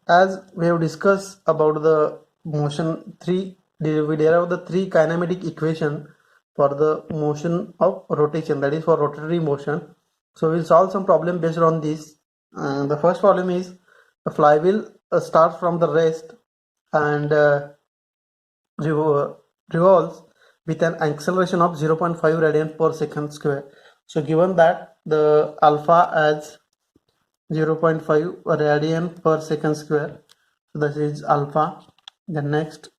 as we have discussed about the motion three, we derive the three kinematic equation for the motion of rotation, that is for rotatory motion. So we'll solve some problem based on this. The first problem is the flywheel starts from the rest and revolves with an acceleration of 0.5 radian per second square. So given that the alpha as 0.5 radian per second square, so this is alpha. Then next,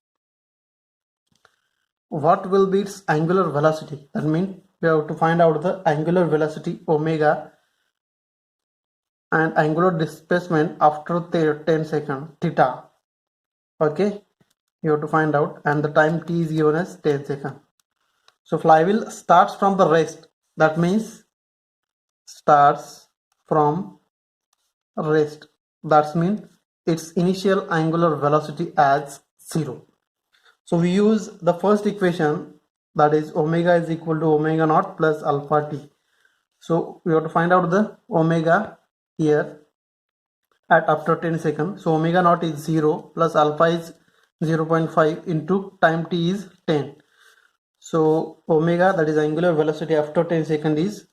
what will be its angular velocity? That means we have to find out the angular velocity omega and angular displacement after 10 seconds theta. Okay, you have to find out, and the time t is given as 10 seconds. So flywheel starts from the rest, that means starts from rest, that means its initial angular velocity as 0. So we use the first equation, that is omega is equal to omega naught plus alpha t. So we have to find out the omega here at after 10 seconds. So omega naught is 0 plus alpha is 0.5 into time t is 10. So omega, that is angular velocity after 10 seconds, is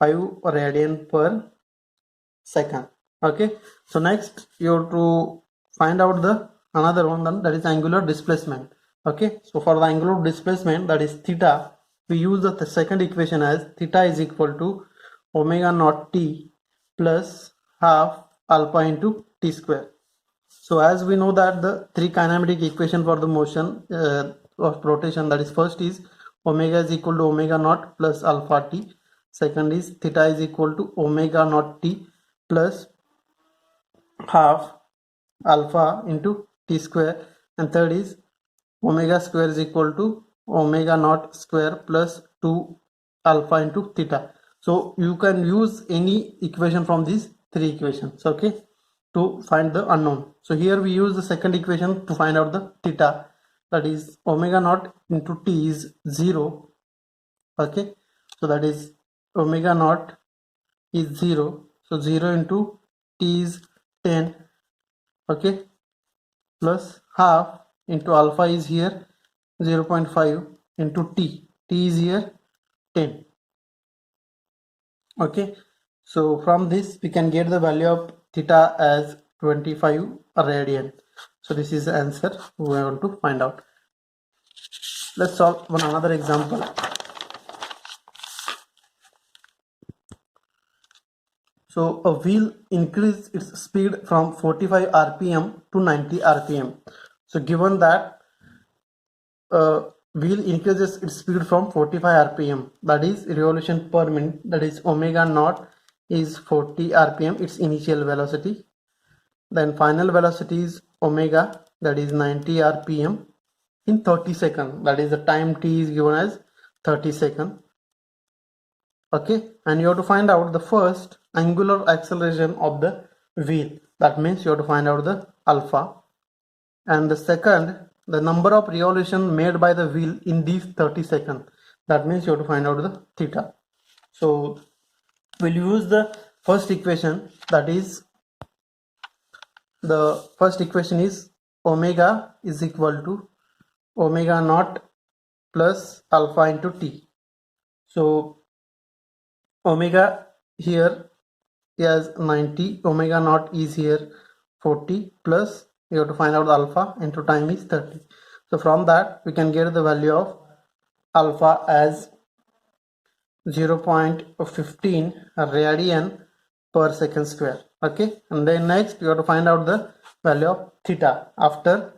5 radian per second. Okay, so next you have to find out the another one, that is angular displacement. Okay, so for the angular displacement, that is theta, we use the second equation as theta is equal to omega naught t plus half alpha into t square. So as we know that the three kinematic equation for the motion of rotation, that is first is omega is equal to omega naught plus alpha t, second is theta is equal to omega naught t plus half alpha into t square, and third is omega square is equal to omega naught square plus 2 alpha into theta. So you can use any equation from these three equations, okay, to find the unknown. So here we use the second equation to find out the theta, that is omega naught into t is 0. Okay, so that is omega naught is 0, so 0 into t is 10. Okay, plus half into alpha is here 0.5 into t is here 10. Okay, so from this we can get the value of theta as 25 radian. So this is the answer we want to find out. Let's solve one another example. So a wheel increases its speed from 45 rpm to 90 rpm. So given that wheel increases its speed from 45 rpm, that is revolution per minute, that is omega naught is 40 rpm, its initial velocity. Then final velocity is omega, that is 90 rpm in 30 seconds, that is the time t is given as 30 seconds. Okay, and you have to find out the first angular acceleration of the wheel, that means you have to find out the alpha, and the second, the number of revolution made by the wheel in these 30 seconds, that means you have to find out the theta. So we'll use the first equation, that is the first equation is omega is equal to omega naught plus alpha into t. So omega here is 90, omega naught is here 40, plus you have to find out alpha into time is 30. So from that we can get the value of alpha as 0.15 radian per second square. Okay, and then next you have to find out the value of theta after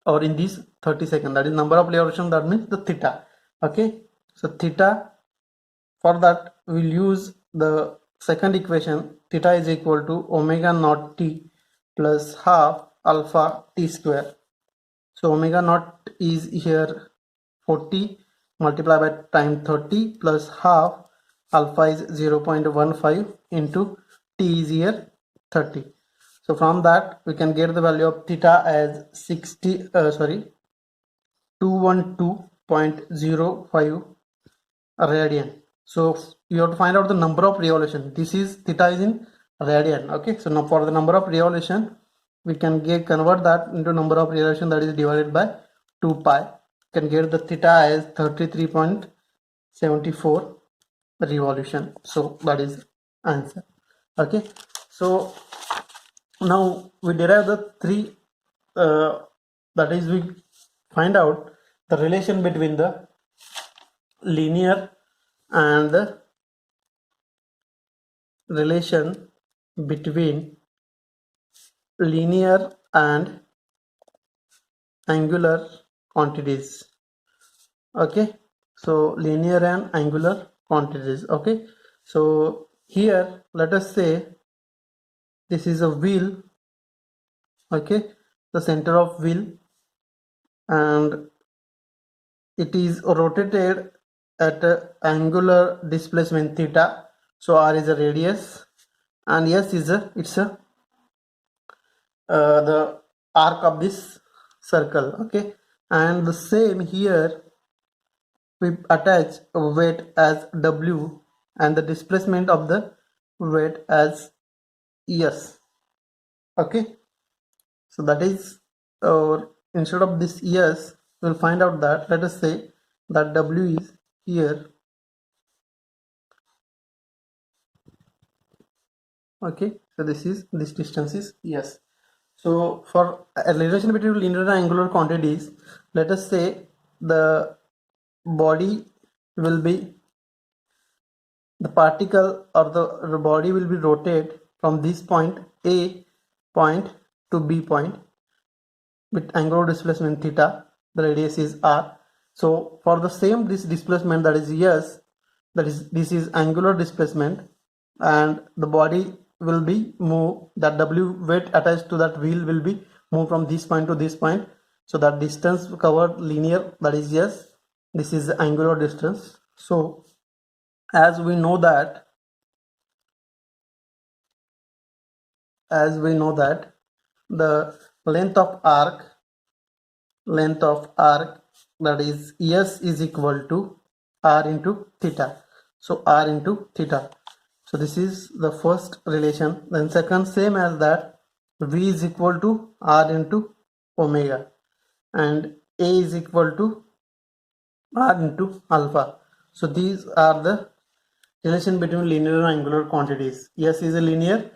or in these 30 seconds, that is number of revolution, that means the theta. Okay, so theta, for that we'll use the second equation, theta is equal to omega naught t plus half alpha t square. So omega naught is here 40 multiplied by time 30 plus half alpha is 0.15 into t is here 30. So from that we can get the value of theta as 212.05 radian. So you have to find out the number of revolution. This is theta is in radian. Okay, so now for the number of revolution, we can convert that into number of revolution, that is divided by 2 pi. Can get the theta as 33.74 revolution. So that is answer. Okay, so now we derive the three, that is we find out the relation between the linear and the relation between linear and angular quantities. Okay, so linear and angular quantities. Okay, so here let us say this is a wheel. Okay, the center of wheel, and it is rotated at a angular displacement theta. So r is a radius and s is a the arc of this circle. Okay, and the same here we attach a weight as w and the displacement of the weight as s. Okay, so that is, instead of this s, we'll find out that, let us say that w is here. Okay, so this distance is s. So for a relation between linear and angular quantities, let us say the body will be, the particle or the body will be rotated from this point A point to B point with angular displacement theta. The radius is r. So for the same this displacement, that is s, that is this is angular displacement, and the body will be moved, that w weight attached to that wheel will be moved from this point to this point. So that distance covered linear, that is s, this is the angular distance. So as we know that the length of arc that is s is equal to r into theta. So r into theta. So this is the first relation. Then second, same as that, v is equal to r into omega and a is equal to r into alpha. So these are the relation between linear and angular quantities. S is a linear,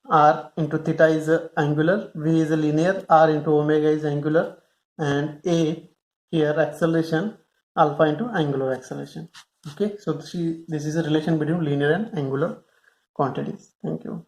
r into theta is a angular, v is a linear, r into omega is angular, and a here acceleration, alpha into angular acceleration. Okay, so this is a relation between linear and angular quantities. Thank you.